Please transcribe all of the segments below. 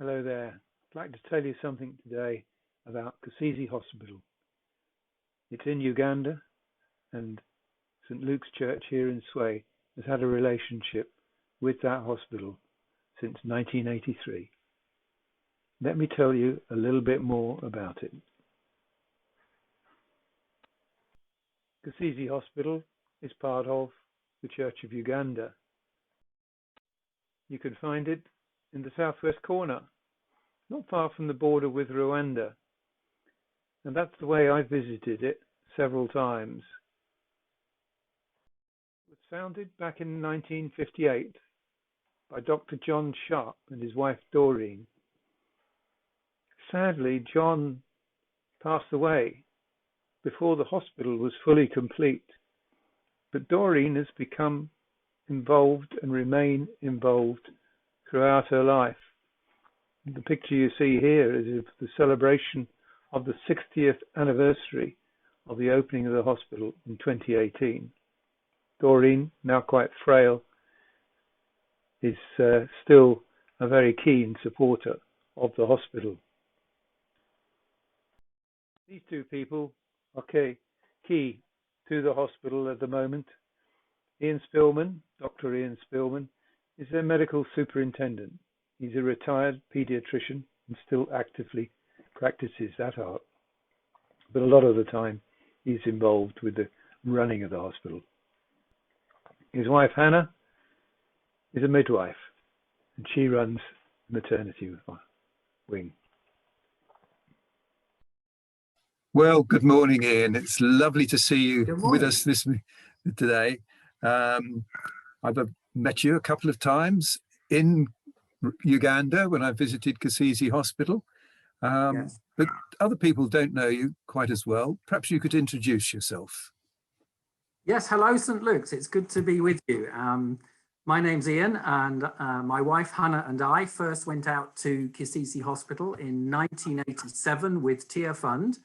Hello there. I'd like to tell you something today about KIsiizi Hospital. It's in Uganda, and St Luke's Church here in Sway has had a relationship with that hospital since 1983. Let me tell you a little bit more about it. KIsiizi Hospital is part of the Church of Uganda. You can find it in the southwest corner, not far from the border with Rwanda. And that's the way I visited it several times. It was founded back in 1958 by Dr. John Sharp and his wife Doreen. Sadly, John passed away before the hospital was fully complete, but Doreen has become involved and remain involved throughout her life. The picture you see here is of the celebration of the 60th anniversary of the opening of the hospital in 2018. Doreen, now quite frail, is still a very keen supporter of the hospital. These two people are key to the hospital at the moment. Ian Spillman, Dr. Ian Spillman, is their medical superintendent. He's a retired pediatrician and still actively practices that art. But a lot of the time he's involved with the running of the hospital. His wife Hannah is a midwife and she runs the maternity wing. Well, good morning, Ian. It's lovely to see you with us today. I've met you a couple of times in Uganda when I visited KIsiizi Hospital, Yes. but other people don't know you quite as well. Perhaps you could introduce yourself. Yes, hello St Luke's. It's good to be with you. My name's Ian, and my wife Hannah and I first went out to KIsiizi Hospital in 1987 with Tier Fund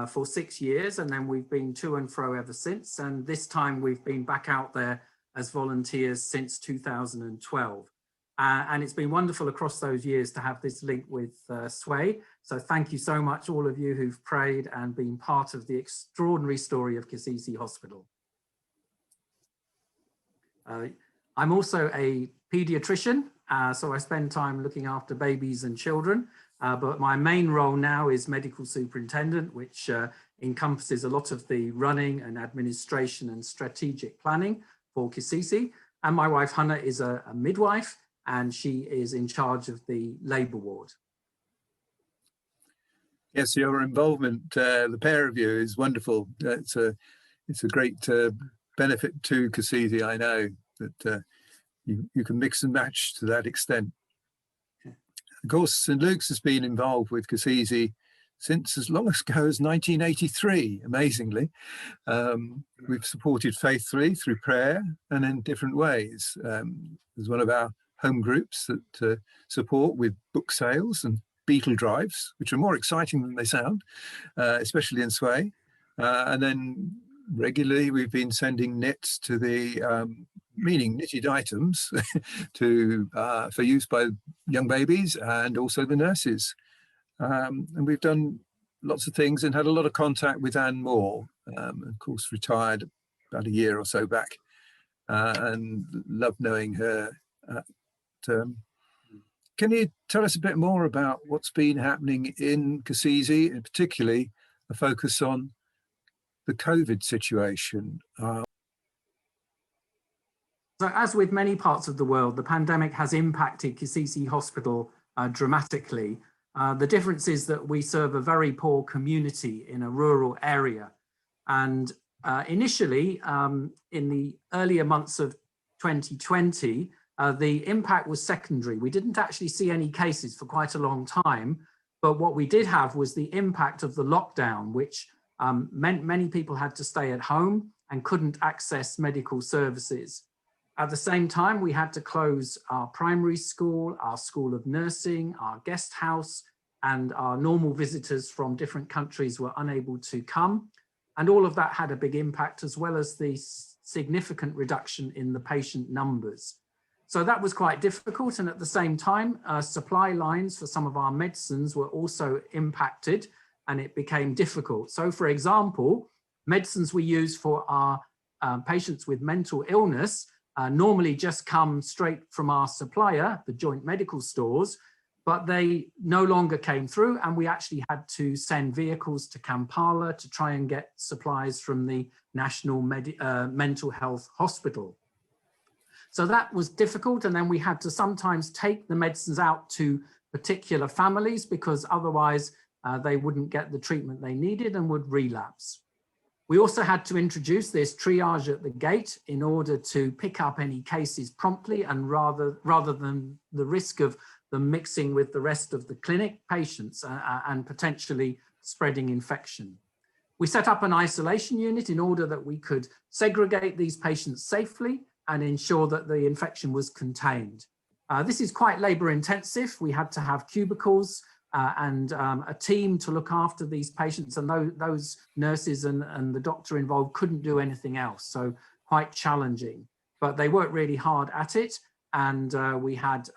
for 6 years, and then we've been to and fro ever since, and this time we've been back out there as volunteers since 2012. And it's been wonderful across those years to have this link with Sway. So thank you so much, all of you who've prayed and been part of the extraordinary story of KIsiizi Hospital. I'm also a pediatrician, so I spend time looking after babies and children, but my main role now is medical superintendent, which encompasses a lot of the running and administration and strategic planning for KIsiizi. And my wife Hannah is a midwife, and she is in charge of the labour ward. Yes, your involvement, the pair of you, is wonderful. It's a great benefit to KIsiizi. I know that you can mix and match to that extent. Of course, St Luke's has been involved with KIsiizi since as long ago as 1983, amazingly. We've supported faithfully through prayer and in different ways. There's one of our home groups that support with book sales and beetle drives, which are more exciting than they sound, especially in Sway. And then regularly we've been sending knits to the, meaning knitted items, for use by young babies and also the nurses. And we've done lots of things and had a lot of contact with Anne Moore, of course retired about a year or so back, and loved knowing her. Can you tell us a bit more about what's been happening in KIsiizi, and particularly a focus on the COVID situation? So as with many parts of the world, the pandemic has impacted KIsiizi Hospital dramatically. The difference is that we serve a very poor community in a rural area. And initially, in the earlier months of 2020, the impact was secondary. We didn't actually see any cases for quite a long time, but what we did have was the impact of the lockdown, which meant many people had to stay at home and couldn't access medical services. At the same time, we had to close our primary school, our school of nursing, our guest house, and our normal visitors from different countries were unable to come. And all of that had a big impact, as well as the significant reduction in the patient numbers. So that was quite difficult. And at the same time, supply lines for some of our medicines were also impacted, and it became difficult. So for example, medicines we use for our patients with mental illness normally just come straight from our supplier, the joint medical stores, but they no longer came through, and we actually had to send vehicles to Kampala to try and get supplies from the National Mental Health Hospital. So that was difficult, and then we had to sometimes take the medicines out to particular families because otherwise they wouldn't get the treatment they needed and would relapse. We also had to introduce this triage at the gate in order to pick up any cases promptly, and rather than the risk of them mixing with the rest of the clinic patients and potentially spreading infection. We set up an isolation unit in order that we could segregate these patients safely and ensure that the infection was contained. This is quite labor intensive. We had to have cubicles and a team to look after these patients, and those nurses and the doctor involved couldn't do anything else. So quite challenging, but they worked really hard at it. And we had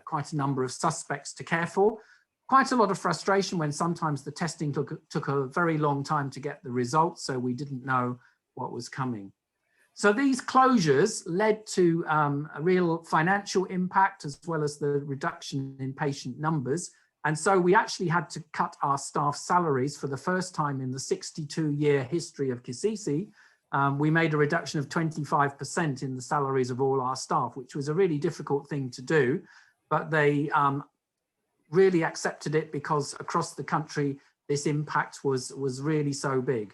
quite a number of suspects to care for. Quite a lot of frustration when sometimes the testing took a very long time to get the results, so we didn't know what was coming. So these closures led to a real financial impact as well as the reduction in patient numbers. And so we actually had to cut our staff salaries for the first time in the 62-year history of KIsiizi. We made a reduction of 25% in the salaries of all our staff, which was a really difficult thing to do, but they really accepted it because across the country, this impact was really so big.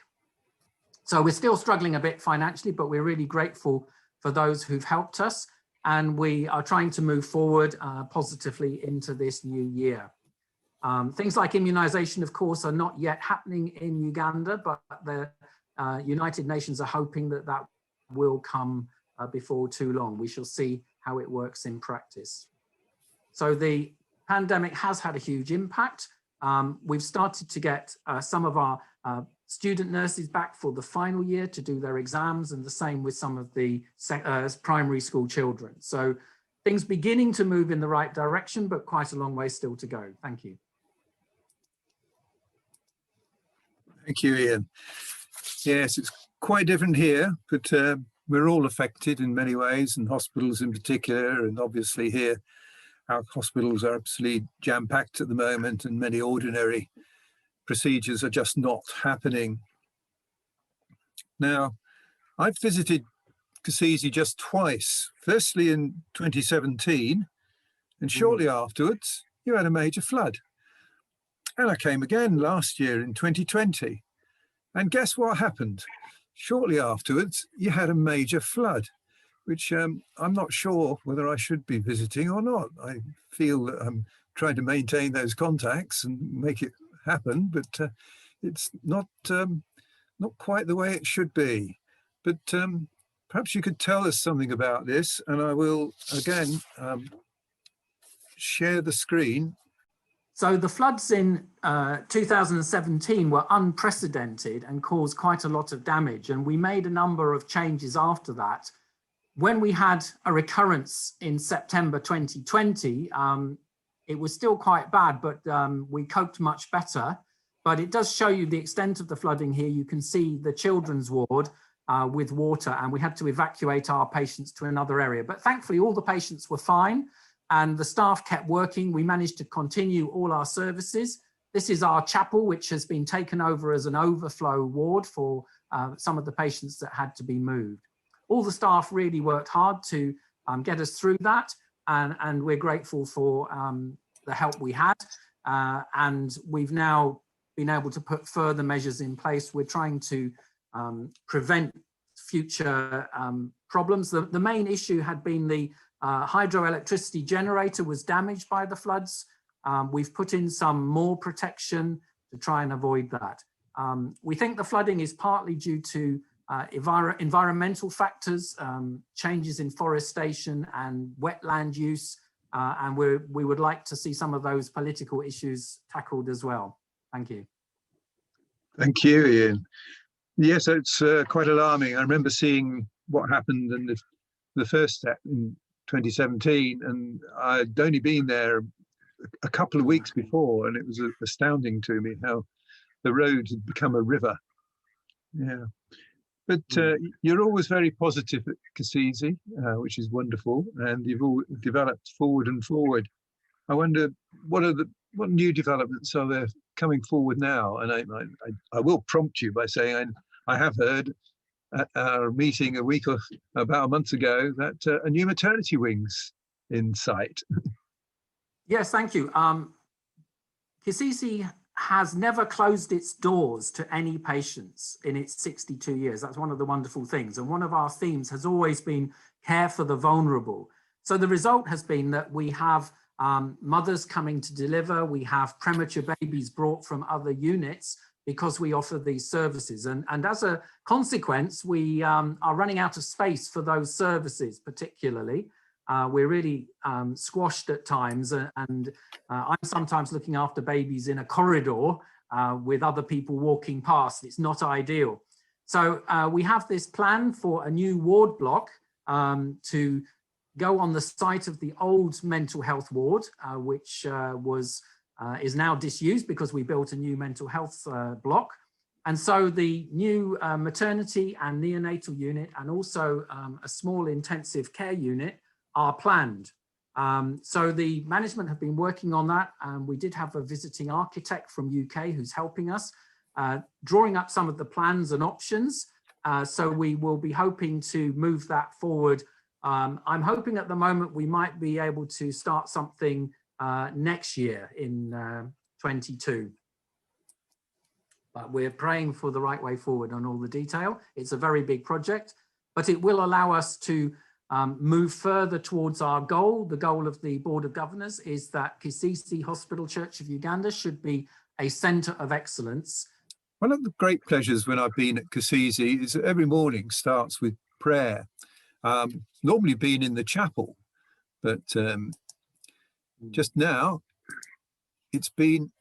So we're still struggling a bit financially, but we're really grateful for those who've helped us. And we are trying to move forward positively into this new year. Things like immunization, of course, are not yet happening in Uganda, but the United Nations are hoping that that will come before too long. We shall see how it works in practice. So the pandemic has had a huge impact. We've started to get some of our student nurses back for the final year to do their exams, and the same with some of the primary school children. So things beginning to move in the right direction, but quite a long way still to go. Thank you. Thank you, Ian. Yes, it's quite different here, but we're all affected in many ways, and hospitals in particular, and obviously here our hospitals are absolutely jam-packed at the moment, and many ordinary procedures are just not happening. Now, I've visited KIsiizi just twice, firstly in 2017, and shortly afterwards, you had a major flood. And I came again last year in 2020. And guess what happened? Shortly afterwards, you had a major flood, which I'm not sure whether I should be visiting or not. I feel that I'm trying to maintain those contacts and make it happen, but it's not quite the way it should be. But perhaps you could tell us something about this, and I will again share the screen. So the floods in 2017 were unprecedented and caused quite a lot of damage, and we made a number of changes after that. When we had a recurrence in September 2020, it was still quite bad, but we coped much better. But it does show you the extent of the flooding here. You can see the children's ward with water, and we had to evacuate our patients to another area. But thankfully, all the patients were fine, and the staff kept working. We managed to continue all our services. This is our chapel, which has been taken over as an overflow ward for some of the patients that had to be moved. All the staff really worked hard to get us through that, and we're grateful for the help we had. And we've now been able to put further measures in place. We're trying to prevent future problems. The main issue had been the hydroelectricity generator was damaged by the floods. We've put in some more protection to try and avoid that. We think the flooding is partly due to environmental factors, changes in forestation and wetland use, and we would like to see some of those political issues tackled as well. Thank you. Thank you, Ian. Yes, it's quite alarming. I remember seeing what happened in the first step in 2017, and I'd only been there a couple of weeks before, and it was astounding to me how the road had become a river. Yeah. But you're always very positive at KIsiizi, which is wonderful, and you've all developed forward and forward. I wonder what new developments are there coming forward now? And I will prompt you by saying I have heard at our meeting about a month ago that a new maternity wing's in sight. Yes, thank you. KIsiizi has never closed its doors to any patients in its 62 years. That's one of the wonderful things. And one of our themes has always been care for the vulnerable. So the result has been that we have mothers coming to deliver, we have premature babies brought from other units because we offer these services. And as a consequence, we are running out of space for those services particularly. We're really squashed at times, and I'm sometimes looking after babies in a corridor with other people walking past. It's not ideal. So we have this plan for a new ward block to go on the site of the old mental health ward, which is now disused because we built a new mental health block. And so the new maternity and neonatal unit, and also a small intensive care unit, are planned. So the management have been working on that, and we did have a visiting architect from UK who's helping us, drawing up some of the plans and options. So we will be hoping to move that forward. I'm hoping at the moment we might be able to start something next year in 22. But we're praying for the right way forward on all the detail. It's a very big project, but it will allow us to move further towards our goal. The goal of the Board of Governors is that KIsiizi Hospital Church of Uganda should be a centre of excellence. One of the great pleasures when I've been at KIsiizi is that every morning starts with prayer. Normally been in the chapel, but just now it's been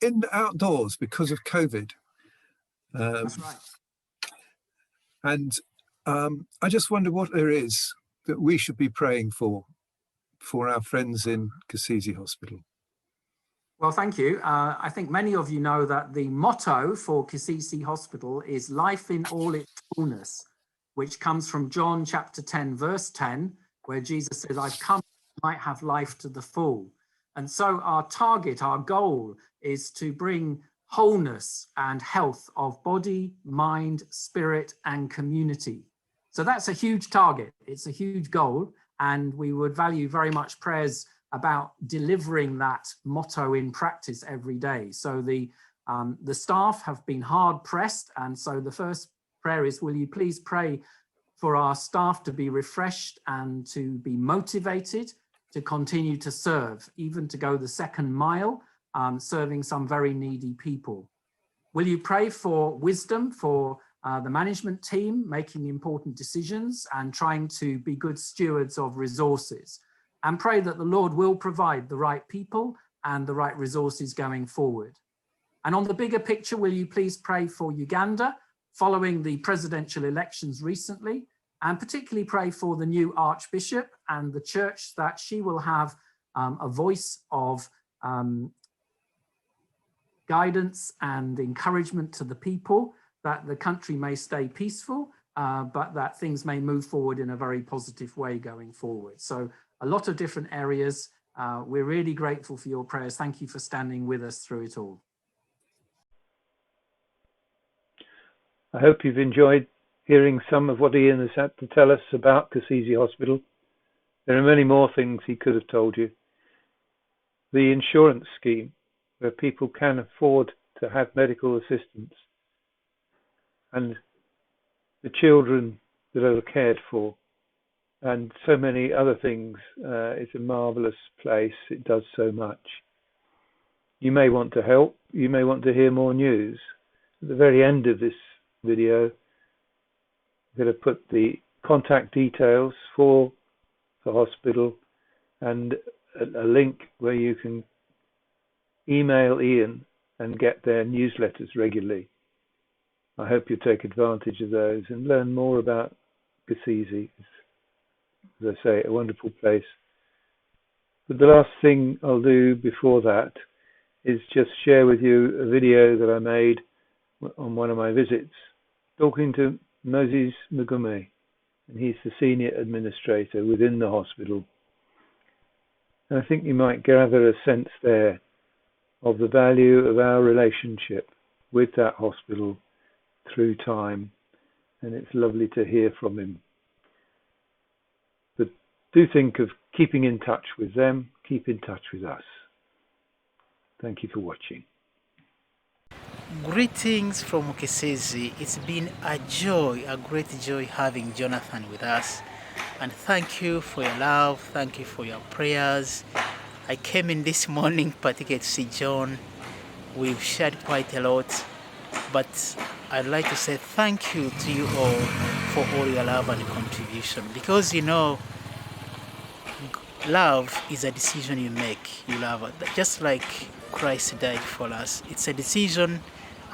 in the outdoors because of COVID. That's right. And I just wonder what there is that we should be praying for our friends in KIsiizi Hospital. Well, thank you. I think many of you know that the motto for KIsiizi Hospital is life in all its fullness, which comes from John chapter 10, verse 10, where Jesus says, I've come that you might have life to the full. And so our target, our goal is to bring wholeness and health of body, mind, spirit, and community. So that's a huge target. It's a huge goal, and we would value very much prayers about delivering that motto in practice every day. So the staff have been hard pressed, and so the first prayer is, will you please pray for our staff to be refreshed and to be motivated to continue to serve, even to go the second mile, serving some very needy people. Will you pray for wisdom for the management team making important decisions and trying to be good stewards of resources, and pray that the Lord will provide the right people and the right resources going forward. And on the bigger picture, will you please pray for Uganda following the presidential elections recently, and particularly pray for the new Archbishop and the church, that she will have a voice of guidance and encouragement to the people, that the country may stay peaceful, but that things may move forward in a very positive way going forward. So a lot of different areas. We're really grateful for your prayers. Thank you for standing with us through it all. I hope you've enjoyed hearing some of what Ian has had to tell us about KIsiizi Hospital. There are many more things he could have told you. The insurance scheme, where people can afford to have medical assistance, and the children that are cared for, and so many other things. It's a marvelous place. It does so much. You may want to help. You may want to hear more news. At the very end of this video, I'm going to put the contact details for the hospital and a link where you can email Ian and get their newsletters regularly. I hope you take advantage of those and learn more about KIsiizi. It's as I say, a wonderful place. But the last thing I'll do before that is just share with you a video that I made on one of my visits, talking to Moses Mugume, and he's the senior administrator within the hospital. And I think you might gather a sense there of the value of our relationship with that hospital through time, and it's lovely to hear from him. But do think of keeping in touch with them, keep in touch with us. Thank you for watching. Greetings from KIsiizi. It's been a joy, a great joy having Jonathan with us. And thank you for your love, thank you for your prayers. I came in this morning particularly to see John. We've shared quite a lot, but I'd like to say thank you to you all for all your love and contribution, because you know, love is a decision you make. You love it. Just like Christ died for us, it's a decision,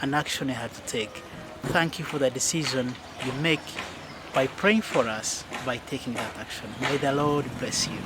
an action you have to take. Thank you for the decision you make by praying for us, by taking that action. May the Lord bless you.